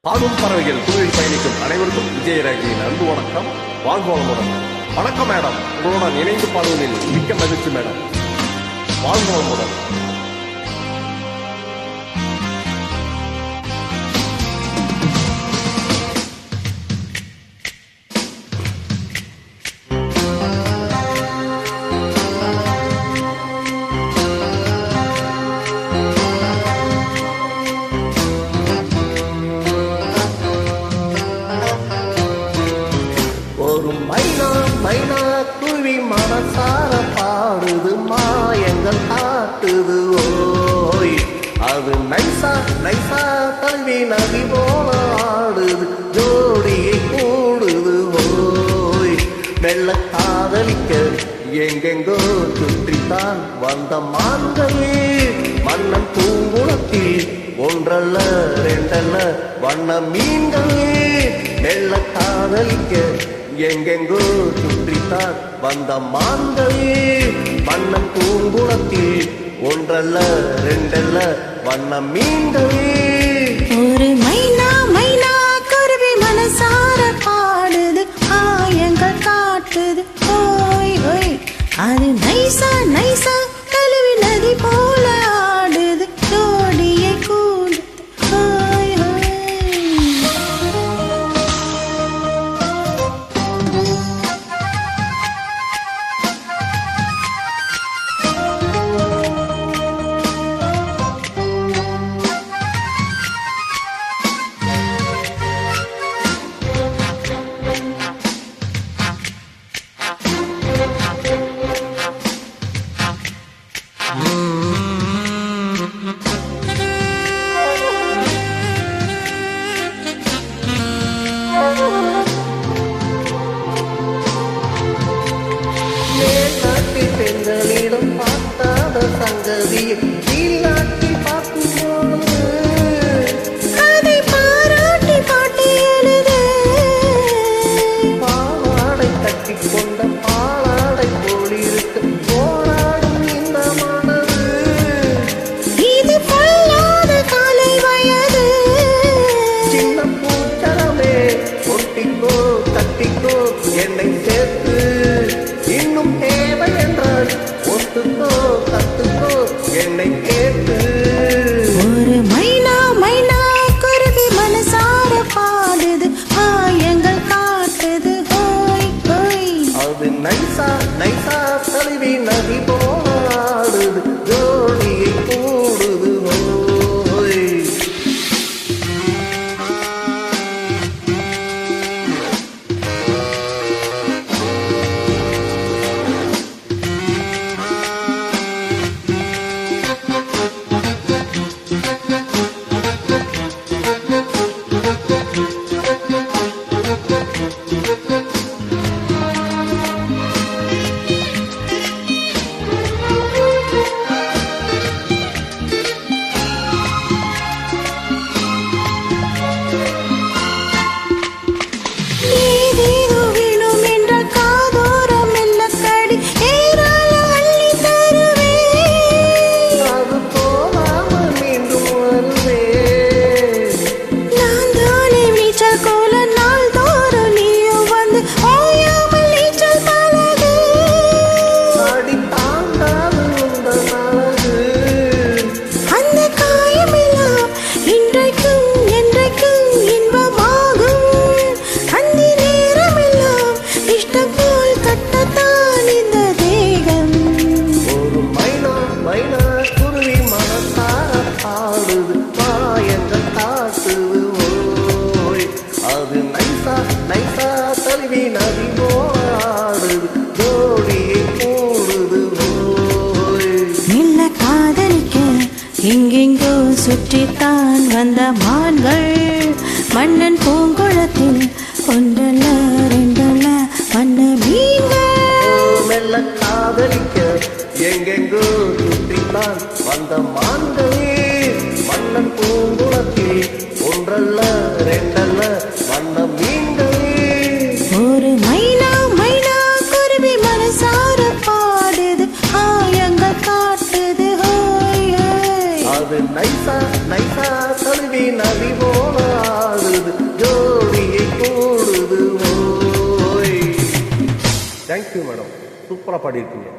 பாடும் பறவைகள் குழுவில் பயணிக்கும் அனைவருக்கும் விஜயராகியின் அன்பு வணக்கம். வாழ்க வளமுடன். வணக்கம் மேடம், உங்களுடன் இணைந்து பாடுவதில் மிக்க மகிழ்ச்சி மேடம். வாழ்க வளமுடன். ஒரு மைனா மைனா குவி மனசார பாடுது, மாயங்கள் காட்டுது ஓய். அது நைசா நைசா கல்வி நதி போல ஆடுது, ஜோடியை கூடுது ஓய். வெள்ள காதலிக்க எங்கெங்கோ சுற்றித்தான் வந்த மான்களே, மன்னன் பூங்குளத்தில் ஒன்றல்ல ரெண்டல்ல வண்ண மீன்களே. வெள்ள காதலிக்க எங்கெங்கோ சுற்றித்தான் வந்த மான்களே, மன்னன் பூங்குளத்தில் ஒன்றல்ல ரெண்டல்ல வண்ண மீன்களே. ஒரு மைனா மைனா குருவி மனசார பாடுது, ஆயங்கள் காட்டுது ஓய் ஓய். அது நைசா நைசா கழுவி நதி போல ஆடுது, ஜோடியை கூடுது ஓய் ஓய். மேற்காட்டில் பெண்களிடம் பார்த்தாத சங்கதியை கீழ்நாட்டி பார்க்கும்போது அதை பாராட்டி பாட்டி எழுது, பாவாடை கட்டி கொண்ட பாலாடை போலிருக்கு போராடும் இந்த மனது. இது பொல்லாத காலை வயது. சின்ன பூச்சரமே ஒட்டிக்கோ கட்டிக்கோ என்னை சேர்த்து, இன்னும் தேவை என்றால் ஒத்துக்கோ கத்துக்கோ என்னை கேட்டு. ஒரு மைனா மைனா குருவி மனசார பாடுது, ஆயங்கள் காட்டுது ஓய் ஓய். அது நைசா நைசா தழுவி நதி போடுது, ஜோடியை கூடுது ஓய். ஏதேதோ வேணும் என்றால் காதோரம் மெல்லக்கடி ஏறால அள்ளி தருவேன். அது போகாமல் மீண்டும் வருவே. நான் தானே நீச்சல் கோல நாள்தோறும் நீயும் வந்து ஓயாமல் நீச்சல் பழகு. அடி தாண்டாது உந்தன் அழகு. அந்த காயமெல்லாம் இன்றைக்கும் என்றைக்கும் இன்பமாகும். அந்த நேரமெல்லாம் இஷ்டம் போல் கட்டத்தான் இந்த தேகம். ஒரு மைனா மைனா குருவி மனசார பாடுது, மாயங்கள் காட்டுது ஓய். அது நைசா நைசா தழுவி நதி போடுது, ஜோடியை கூடுது ஓய். மெல்ல காதலிக்க எங்கெங்கோ சுற்றித்தான் வந்த மான்கள், மன்னன் பூங்குளத்தில் ஒன்றல்ல ரெண்டல்ல வண்ண மீன்கள். மெல்ல காதலிக்க எங்கெங்கோ சுற்றித்தான் வந்த மான்களே, மன்னன் பூங்குளத்தில் ஒன்றல்ல ரெண்டல்ல வண்ண மீன்களே. ஒரு மைனா மைனா குருவி மனசார பாடுது, ஆயங்கள் காட்டுது ஓய் ஓய். அது நைசா நைசா தழுவி நதி போல ஆடுது. தேங்க்யூ மேடம், சூப்பராக பாடியிருக்கீங்க.